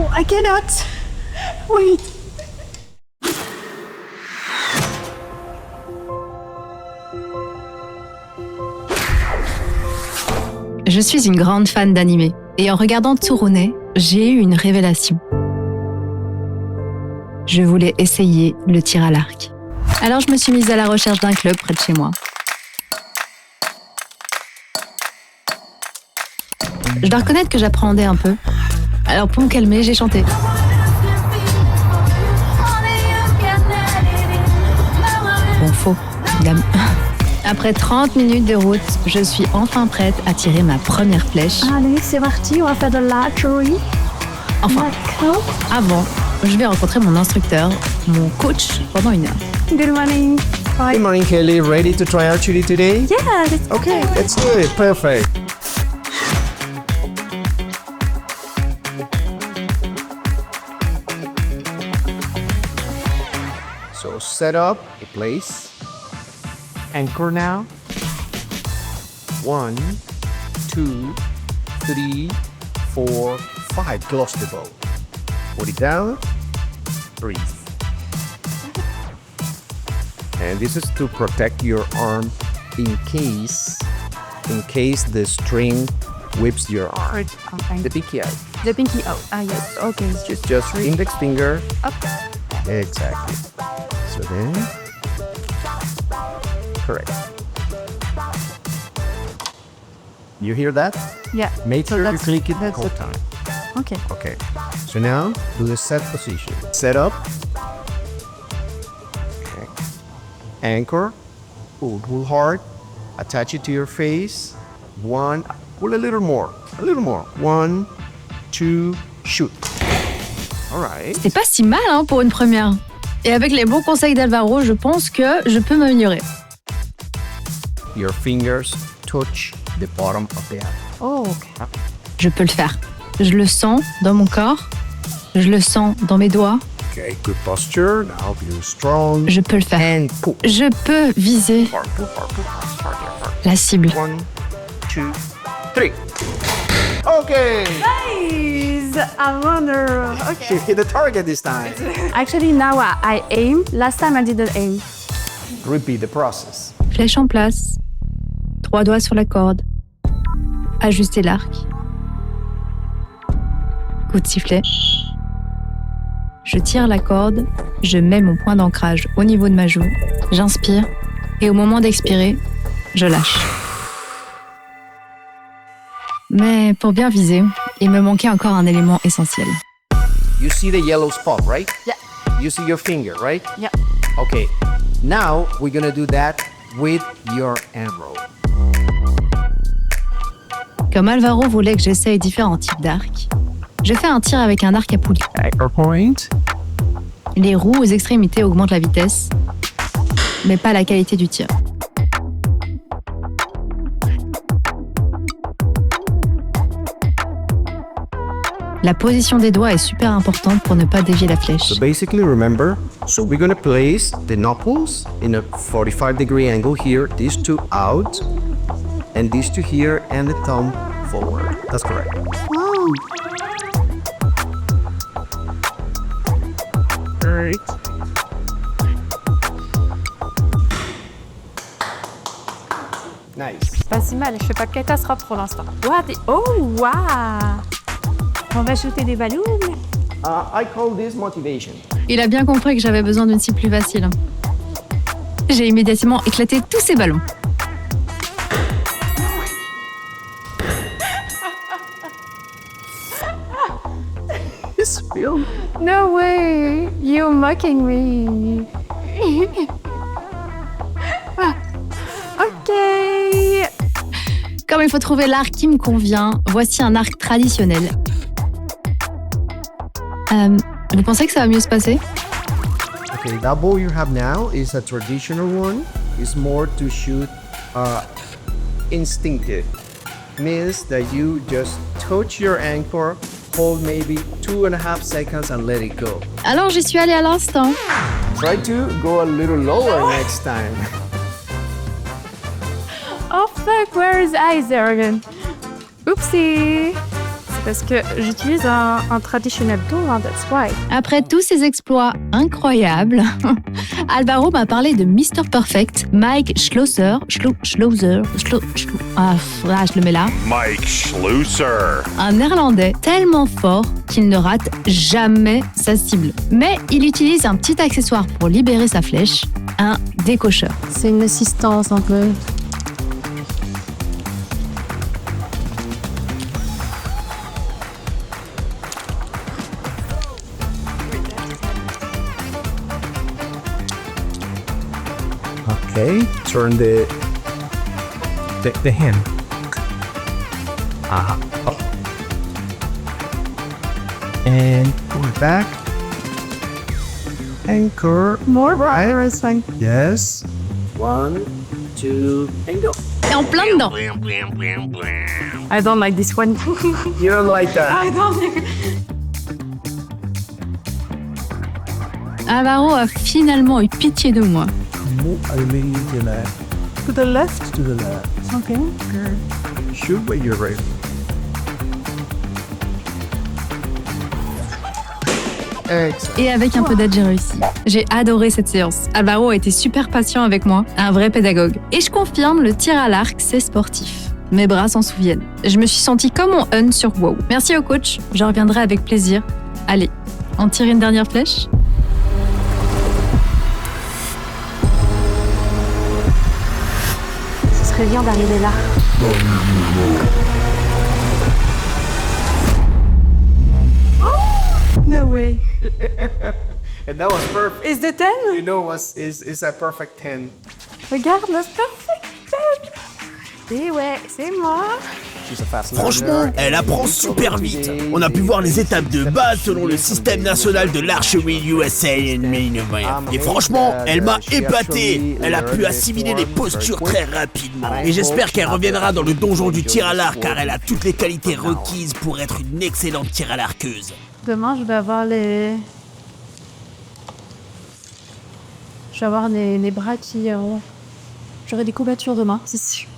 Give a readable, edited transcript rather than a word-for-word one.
No, I cannot. Wait. Je suis une grande fan d'anime et en regardant Tsurune, j'ai eu une révélation. Je voulais essayer le tir à l'arc. Alors je me suis mise à la recherche d'un club près de chez moi. Je dois reconnaître que j'appréhendais un peu. Alors pour me calmer, j'ai chanté. Bon, faux, évidemment. Après 30 minutes de route, je suis enfin prête à tirer ma première flèche. Allez, c'est parti, on va faire de l'archery. Enfin, D'accord. avant, je vais rencontrer mon instructeur, mon coach, pendant 1 heure. Good morning. Good morning, Kelly. Ready to try archery today? Yeah, let's Okay, let's do it. Perfect. So set up a place. Anchor now. 1, 2, 3, 4, 5. Close the bow. Put it down. Breathe. And this is to protect your arm in case the string whips your arm. Okay. The pinky out. The pinky out. Ah, yes. Okay. Just index finger. Up. Exactly. So then, correct. You hear that? Yeah. Make So sure you that's- click it the that's whole okay. time. Okay. Okay. So now do the set position. Set up. Okay. Anchor. Pull hard. Attach it to your face. 1. Pull a little more. A little more. 1, 2, shoot. All right. C'est pas si mal hein, pour une première. Et avec les bons conseils d'Alvaro, je pense que je peux m'améliorer. Your fingers touch the bottom of the apple. Oh, okay. Je peux le faire. Je le sens dans mon corps. Je le sens dans mes doigts. Okay, good posture. Now be strong. Je peux le faire. And pull. Je peux viser Hard, pull hard, pull hard. Start here, hard. la cible. 1, 2, 3. Okay. Nice. I wonder. Okay. You hit the target this time. Actually, now I aim. Last time I didn't aim. Repeat the process. Flèche en place. 3 doigts sur la corde. Ajuster l'arc. Coup de sifflet. Je tire la corde. Je mets mon point d'ancrage au niveau de ma joue. J'inspire. Et au moment d'expirer, je lâche. Mais pour bien viser, il me manquait encore un élément essentiel. You see the yellow spot, right? Yeah. You see your finger, right? Yeah. Okay. Now we're gonna do that with your arrow. Comme Alvaro voulait que j'essaye différents types d'arcs, je fais un tir avec un arc à poulie. Anchor point. Les roues aux extrémités augmentent la vitesse, mais pas la qualité du tir. La position des doigts est super importante pour ne pas dévier la flèche. So basically, remember, so we're gonna place the knuckles in a 45-degree angle here, these two out, and these two here, and the thumb forward. That's correct. Wow. Great. Nice. Pas si mal. Je fais pas de catastrophe pour l'instant. What? Oh, wow. On va shooter des ballons. I call this motivation. Il a bien compris que j'avais besoin d'une cible plus facile. J'ai immédiatement éclaté tous ces ballons. It's real. No way. You're mocking me. Ok. Comme il faut trouver l'arc qui me convient, voici un arc traditionnel. Vous pensez que ça va mieux se passer? Okay, that bow you have now is a traditional one. It's more to shoot instinctive. Means that you just touch your anchor, hold maybe 2.5 seconds and let it go. Alors j'y suis allée à l'instant. Try to go a little lower next time. Oh fuck, where is Ice again? Oopsie. C'est Parce que j'utilise un traditionnel tool, hein, that's why. Après tous ces exploits incroyables, Alvaro m'a parlé de Mr. Perfect, Mike Schlosser, je le mets là, Mike Schlusser. un néerlandais tellement fort qu'il ne rate jamais sa cible. Mais il utilise un petit accessoire pour libérer sa flèche, un décocheur. C'est une assistance un peu. Okay, turn the hand. Up. And pull it back. Anchor. More virus. Yes. 1, 2, and go. Et en plein dedans. Blam, blam, blam, blam. I don't like this one. You don't like that. I don't like Alvaro a finalement eu pitié de moi. Move a little to the left. To the left. To the left. Okay. Shoot when you're ready. Excellent. Et avec un peu d'aide, j'ai réussi. J'ai adoré cette séance. Alvaro a été super patient avec moi, un vrai pédagogue. Et je confirme, le tir à l'arc, c'est sportif. Mes bras s'en souviennent. Je me suis sentie comme mon hun sur WoW. Merci au coach, je reviendrai avec plaisir. Allez, on tire une dernière flèche ? Ce serait bien d'arriver là. No way. And that was perfect. Is the 10? You know, is a perfect 10. Regarde, le perfect 10. Et ouais, c'est moi. She's a fast Franchement, learner. elle apprend super vite. On a pu voir les étapes de base selon le système national de l'archerie USA et franchement, elle m'a épaté. Elle a pu assimiler les postures très rapidement. Et j'espère qu'elle reviendra dans le donjon du tir à l'arc car elle a toutes les qualités requises pour être une excellente tir à l'arqueuse. Demain, je vais avoir les... Je vais avoir les bras qui... J'aurai des courbatures demain, c'est sûr.